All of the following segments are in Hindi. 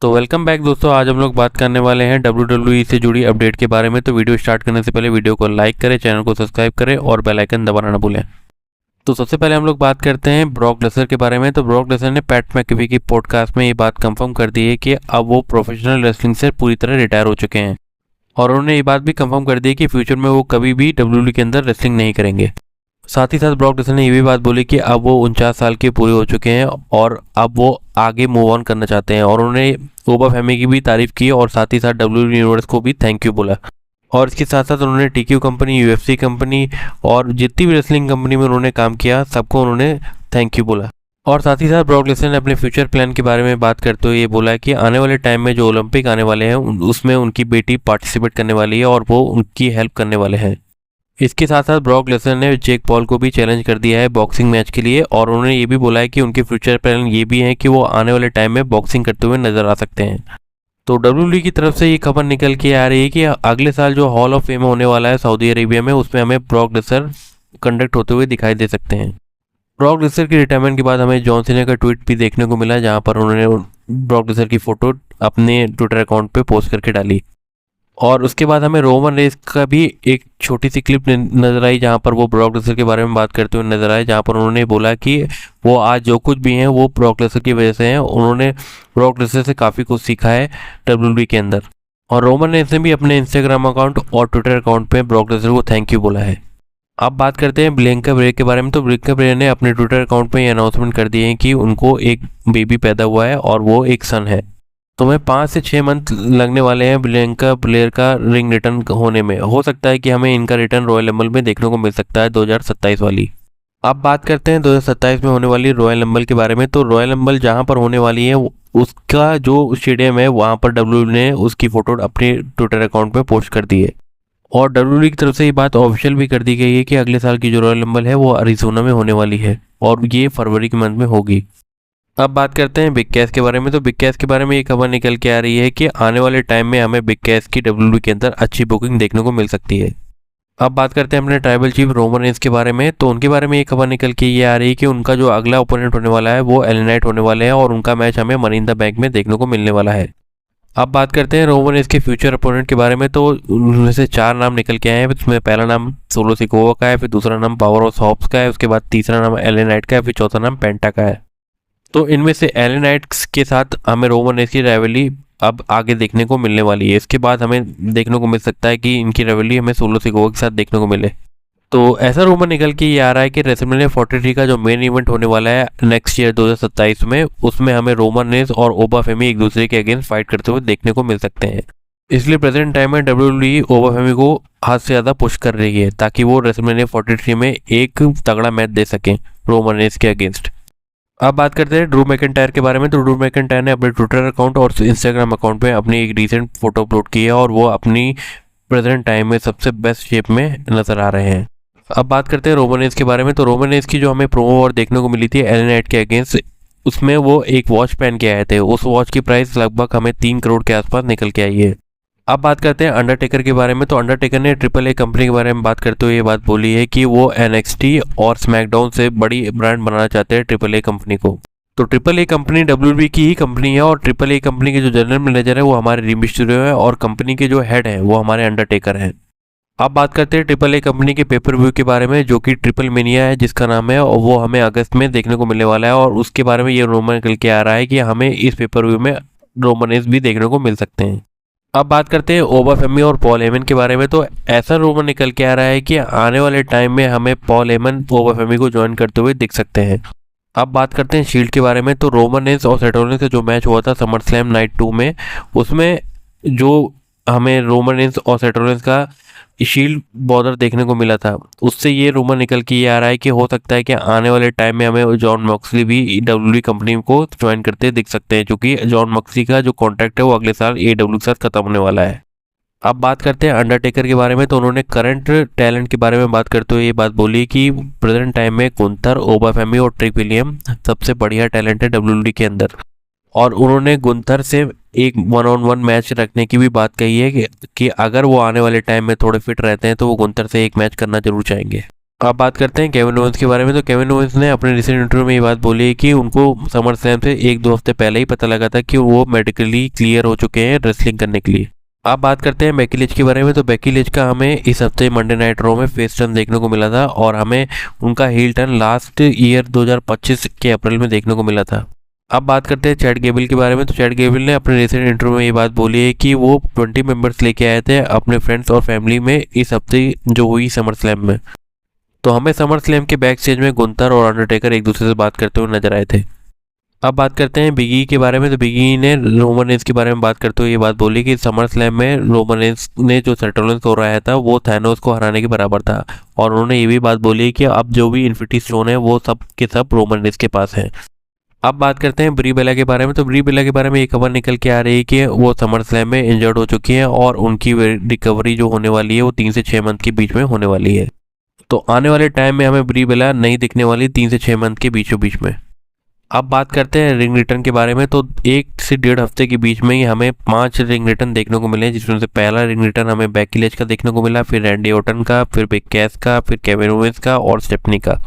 तो वेलकम बैक दोस्तों। आज हम लोग बात करने वाले हैं WWE से जुड़ी अपडेट के बारे में। तो वीडियो स्टार्ट करने से पहले वीडियो को लाइक करें, चैनल को सब्सक्राइब करें और बेल आइकन दबाना ना भूलें। तो सबसे पहले हम लोग बात करते हैं ब्रॉक लेसनर के बारे में। तो ब्रॉक लेसनर ने पैट मैकएफी की पॉडकास्ट में ये बात कंफर्म कर दी है कि अब वो प्रोफेशनल रेसलिंग से पूरी तरह रिटायर हो चुके हैं और उन्होंने ये बात भी कंफर्म कर दी है कि फ्यूचर में वो कभी भी WWE के अंदर रेसलिंग नहीं करेंगे। साथ ही साथ ब्रॉक लेसनर ने ये भी बात बोली कि अब वो 49 साल के पूरे हो चुके हैं और अब वो आगे मूव ऑन करना चाहते हैं और उन्होंने ओबा फैमिली की भी तारीफ की और साथ ही साथ WWE यूनिवर्स को भी थैंक यू बोला। और इसके साथ साथ उन्होंने टीक्यू कंपनी, UFC कंपनी और जितनी भी रेसलिंग कंपनी में उन्होंने काम किया सबको उन्होंने थैंक यू बोला। और साथ ही साथ ब्रॉक लेसनर ने अपने फ्यूचर प्लान के बारे में बात करते हुए ये बोला कि आने वाले टाइम में जो ओलंपिक आने वाले हैं उसमें उनकी बेटी पार्टिसिपेट करने वाली है और वो उनकी हेल्प करने वाले हैं। इसके साथ साथ ब्रॉक लेसनर ने जेक पॉल को भी चैलेंज कर दिया है बॉक्सिंग मैच के लिए और उन्होंने ये भी बोला है कि उनके फ्यूचर प्लान ये भी हैं कि वो आने वाले टाइम में बॉक्सिंग करते हुए नजर आ सकते हैं। तो WWE की तरफ से ये खबर निकल के आ रही है कि अगले साल जो हॉल ऑफ फेम होने वाला है सऊदी अरेबिया में, उसमें हमें ब्रॉक लेसनर कंडक्ट होते हुए दिखाई दे सकते हैं। ब्रॉक लेसनर की रिटायरमेंट के बाद हमें जॉन सीना का ट्वीट भी देखने को मिला जहां पर उन्होंने ब्रॉक लेसनर की फोटो अपने ट्विटर अकाउंट पे पोस्ट करके डाली। और उसके बाद हमें रोमन रेस का भी एक छोटी सी क्लिप नजर आई जहां पर वो ब्रॉक लेसनर के बारे में बात करते हुए नजर आए, जहां पर उन्होंने बोला कि वो आज जो कुछ भी हैं वो ब्रॉक लेसनर की वजह से हैं। उन्होंने ब्रॉक लेसनर से काफ़ी कुछ सीखा है WWE के अंदर। और रोमन रेस ने भी अपने इंस्टाग्राम अकाउंट और ट्विटर अकाउंट पे ब्रॉक लेसनर को थैंक यू बोला है। अब बात करते हैं बियांका बेलेर के बारे में। तो बियांका बेलेर ने अपने ट्विटर अकाउंट पे ये अनाउंसमेंट कर दी है कि उनको एक बेबी पैदा हुआ है और वो एक सन है। तो हमें 5 से 6 मंथ लगने वाले हैं बियांका बेलेर का रिंग रिटर्न होने में। हो सकता है कि हमें इनका रिटर्न रॉयल रंबल में देखने को मिल सकता है 2027 वाली। अब बात करते हैं 2027 में होने वाली रॉयल रंबल के बारे में। तो रॉयल रंबल जहां पर होने वाली है उसका जो स्टेडियम है वहां पर WWE ने उसकी फोटो अपने ट्विटर अकाउंट में पोस्ट कर दी है और WWE की तरफ से ये बात ऑफिशियल भी कर दी गई है कि अगले साल की जो रॉयल रंबल है वो अरिजोना में होने वाली है और ये फरवरी के मंथ में होगी। अब बात करते हैं बिग कैश के बारे में। तो बिग कैश के बारे में ये खबर निकल के आ रही है कि आने वाले टाइम में हमें बिग कैश की WWE के अंदर अच्छी बुकिंग देखने को मिल सकती है। अब बात करते हैं अपने ट्राइबल चीफ रोमन रेंस के बारे में। तो उनके बारे में ये खबर निकल के ये आ रही है कि उनका जो अगला ओपोनेंट होने वाला है वो LA नाइट होने वाले हैं और उनका मैच हमें मनी इन द बैंक में देखने को मिलने वाला है। अब बात करते हैं रोमन रेंस के फ्यूचर अपोनेंट के बारे में। तो उनमें से 4 नाम निकल के आए हैं। उसमें पहला नाम सोलो सिकोवा का है, फिर दूसरा नाम पावर ऑफ हॉप्स का है, उसके बाद तीसरा नाम LA नाइट का है, फिर चौथा नाम पेंटा का है। तो इनमें से LA नाइट्स के साथ हमें रोमन रेंस की राइवलरी अब आगे देखने को मिलने वाली है। इसके बाद हमें देखने को मिल सकता है कि इनकी राइवलरी हमें सोलो सिकोवा के साथ देखने को मिले। तो ऐसा रूमर निकल के ये आ रहा है कि रेसलमेनिया 43 का जो मेन इवेंट होने वाला है नेक्स्ट ईयर 2027 में, उसमें हमें रोमन रेंस और ओबा फेमी एक दूसरे के अगेंस्ट फाइट करते हुए देखने को मिल सकते हैं। इसलिए प्रेजेंट टाइम में WWE ओबा फेमी को हाथ से ज़्यादा पुश कर रही है ताकि वो रेसलमेनिया 43 में एक तगड़ा मैच दे सकें रोमन रेंस के अगेंस्ट। अब बात करते हैं ड्रू मैकिंटायर के बारे में। तो ड्रू मैकिंटायर ने अपने ट्विटर अकाउंट और इंस्टाग्राम अकाउंट में अपनी एक रिसेंट फोटो अपलोड की है और वो अपनी प्रेजेंट टाइम में सबसे बेस्ट शेप में नजर आ रहे हैं। अब बात करते हैं रोमन रेंस के बारे में। तो रोमन रेंस की जो हमें प्रोमो और देखने को मिली थी LA नाइट के अगेंस्ट, उसमें वो एक वॉच पहन के आए थे। उस वॉच की प्राइस लगभग हमें 3 करोड़ के आसपास निकल के आई है। अब बात करते हैं अंडरटेकर के बारे में। तो अंडरटेकर ने AAA कंपनी के बारे में बात करते हुए ये बात बोली है कि वो NXT और स्मैकडाउन से बड़ी ब्रांड बनाना चाहते हैं AAA कंपनी को। तो AAA कंपनी WWE की ही कंपनी है और AAA कंपनी के जो जनरल मैनेजर है वो हमारे री मिस्टीरियो है और कंपनी के जो हेड हैं वो हमारे अंडरटेकर हैं। अब बात करते हैं AAA कंपनी के पेपर व्यू के बारे में जो कि ट्रिपल मेनिया है जिसका नाम है, और वो हमें अगस्त में देखने को मिलने वाला है और उसके बारे में ये रूमर निकल के आ रहा है कि हमें इस पेपर व्यू में रोमन रेंस भी देखने को मिल सकते हैं। अब बात करते हैं ओबा फेमी और पॉल हेमन के बारे में। तो ऐसा रूमर निकल के आ रहा है कि आने वाले टाइम में हमें पॉल हेमन ओबा फेमी को ज्वाइन करते हुए दिख सकते हैं। अब बात करते हैं शील्ड के बारे में। तो रोमन रेंस और सेथ रॉलिंस का जो मैच हुआ था समर स्लैम नाइट 2 में, उसमें जो हमें रोमन रेंस और सेथ रॉलिंस का शील्ड बॉर्डर देखने को मिला था, उससे ये रूमर निकल के ये आ रहा है कि हो सकता है कि आने वाले टाइम में हमें जॉन मॉक्सली भी WWE कंपनी को ज्वाइन करते दिख सकते हैं, क्योंकि जॉन मॉक्सली का जो कॉन्ट्रैक्ट है वो अगले साल AEW के साथ खत्म होने वाला है। अब बात करते हैं अंडरटेकर के बारे में। तो उन्होंने करंट टैलेंट के बारे में बात करते हुए ये बात बोली कि प्रेजेंट टाइम में गुंथर, ओबा फेमी और ट्रिक विलियम सबसे बढ़िया टैलेंट है WWE के अंदर। और उन्होंने गुंथर से एक 1-on-1 मैच रखने की भी बात कही है कि अगर वो आने वाले टाइम में थोड़े फिट रहते हैं तो वो गुंथर से एक मैच करना जरूर चाहेंगे। अब बात करते हैं केविन ओवेंस के बारे में। तो केविन ओवेंस ने अपने रिसेंट इंटरव्यू में ये बात बोली है कि उनको समर स्लैम से 1-2 हफ्ते पहले ही पता लगा था कि वो मेडिकली क्लियर हो चुके हैं रेसलिंग करने के लिए। अब बात करते हैं बेकी लिंच के बारे में। तो बेकी लिंच का हमें इस हफ्ते मंडे नाइट रॉ में फेस टर्न देखने को मिला था और हमें उनका हील टर्न लास्ट ईयर 2025 के अप्रैल में देखने को मिला था। अब बात करते हैं चैड गेबल के बारे में। तो चैड गेबल ने अपने रिसेंट इंटरव्यू में ये बात बोली है कि वो 20 मेंबर्स लेके आए थे अपने फ्रेंड्स और फैमिली में इस हफ्ते जो हुई समर स्लैम में। तो हमें समर स्लैम के बैक स्टेज में गुंतर और अंडरटेकर एक दूसरे से बात करते हुए नजर आए थे। अब बात करते हैं बिगी के बारे में। तो बिगी ने रोमन रेंस के बारे में बात करते हुए ये बात बोली कि समर स्लैम में रोमन रेंस ने जो सेट रॉलिंस को हराया था वो थैनोस को हराने के बराबर था। और उन्होंने ये भी बात बोली कि अब जो भी इन्फिनिटी स्टोन है वो सब के सब रोमन रेंस के पास है। अब बात करते हैं ब्री बेला के बारे में। तो ब्री बेला के बारे में ये खबर निकल के आ रही है कि वो समर स्लैम में इंजर्ड हो चुकी है और उनकी रिकवरी जो होने वाली है वो 3 से 6 मंथ के बीच में होने वाली है। तो आने वाले टाइम में हमें ब्री बेला नहीं दिखने वाली 3 से 6 मंथ के बीचों बीच में। अब बात करते हैं रिंग रिटर्न के बारे में। तो 1 से 1.5 हफ्ते के बीच में ही हमें 5 रिंग रिटर्न देखने को मिले, जिसमें से पहला रिंग रिटर्न हमें बेकी लिंच का देखने को मिला, फिर रैंडी ऑर्टन का, फिर बिग कैस का, फिर केविन ओवेंस का और स्टेफनी का।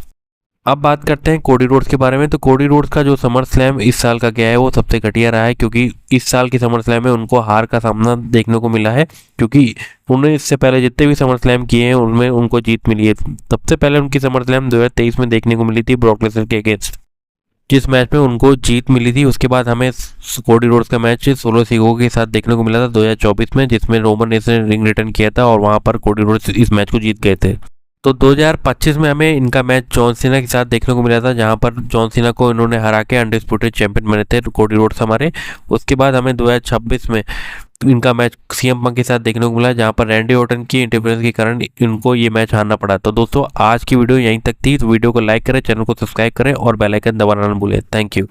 अब बात करते हैं कोडी रोड्स के बारे में। तो कोडी रोड्स का जो समर स्लैम इस साल का गया है वो सबसे घटिया रहा है, क्योंकि इस साल की समर स्लैम में उनको हार का सामना देखने को मिला है, क्योंकि उन्होंने इससे पहले जितने भी समर स्लैम किए हैं उनमें उनको जीत मिली है। सबसे पहले उनकी समर स्लैम 2023 में देखने को मिली थी ब्रॉक लेसनर के अगेंस्ट, जिस मैच में उनको जीत मिली थी। उसके बाद हमें कोडी रोड्स का मैच सोलो सिगो के साथ देखने को मिला था 2024 में, जिसमें रोमन रेंस ने रिंग रिटर्न किया था और वहां पर कोडी रोड्स इस मैच को जीत गए थे। तो 2025 में हमें इनका मैच जॉन सीना के साथ देखने को मिला था, जहां पर जॉन सीना को इन्होंने हरा के अनडिस्प्यूटेड चैंपियन बने थे कोडी रोड्स हमारे। उसके बाद हमें 2026 में इनका मैच सीएम पंक के साथ देखने को मिला, जहां पर रैंडी ऑर्टन की इंटरफेरेंस के कारण इनको ये मैच हारना पड़ा। तो दोस्तों आज की वीडियो यहीं तक थी। तो वीडियो को लाइक करें, चैनल को सब्सक्राइब करें और बेल आइकन दबाना ना भूलें। Thank you.